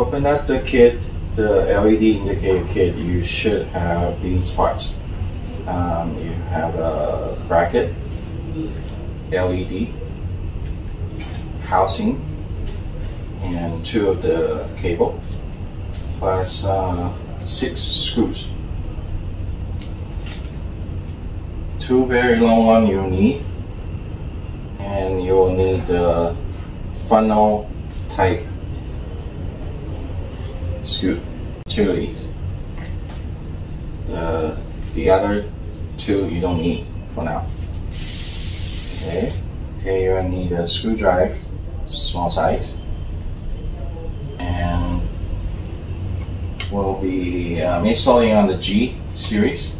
open up the kit, the LED indicator kit, you should have these parts. You have a bracket, LED, housing, and 2 of the cable, plus 6 screws. 2 very long ones you'll need, and you will need the funnel type screw, 2 of these. The other 2 you don't need for now. Okay, you'll need a screwdriver, small size, and we'll be installing on the G series.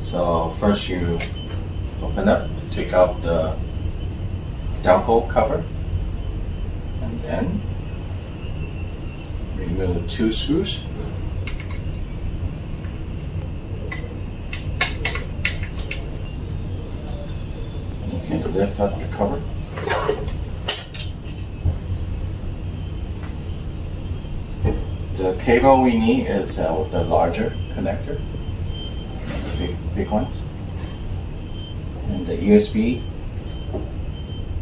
So first you open up, take out the downhole cover, and then remove 2 screws. You can lift up the cover. The cable we need is the larger connector, the big ones, and the USB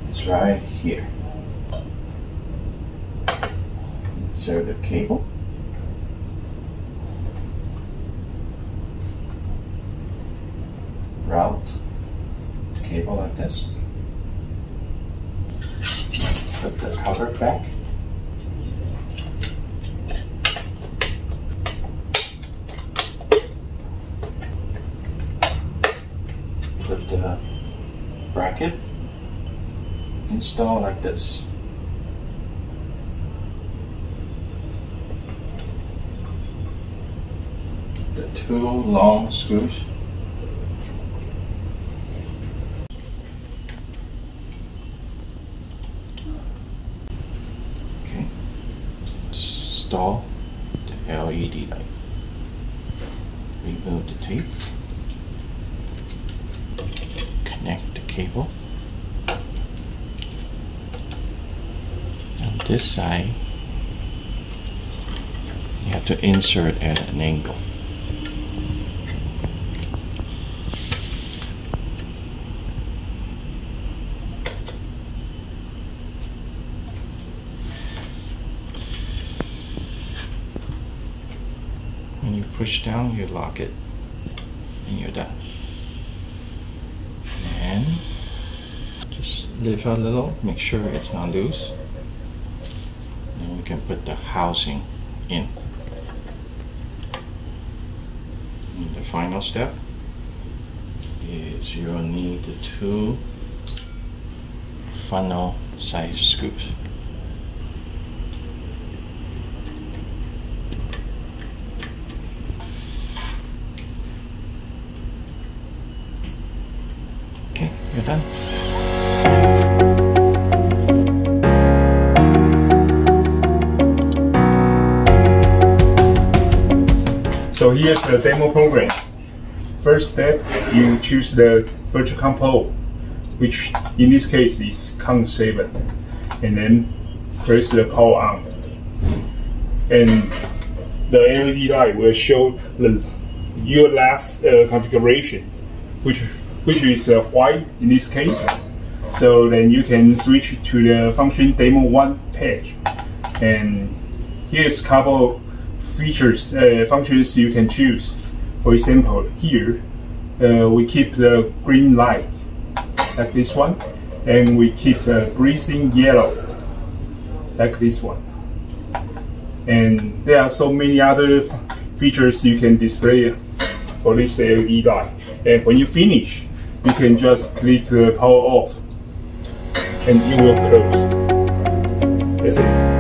is right here. Insert the cable. Route the cable like this. Put the cover back. Put the bracket. Install like this. The 2 long screws. Okay. Install the LED light. Remove the tape. Connect the cable. On this side, you have to insert at an angle. When you push down, you lock it, and you're done. And just lift a little, make sure it's not loose. And we can put the housing in. And the final step is you'll need the 2 funnel size screws. Okay, you're done. So here's the demo program. First step, you choose the virtual compo, which in this case is COM7, and then press the power on. And the LED light will show your last configuration, which is white in this case. So then you can switch to the function demo 1 page. And here's a couple features, functions you can choose. For example, here we keep the green light like this one, and we keep the breathing yellow like this one. And there are so many other features you can display for this LED light. And when you finish, you can just click the power off and it will close. That's it.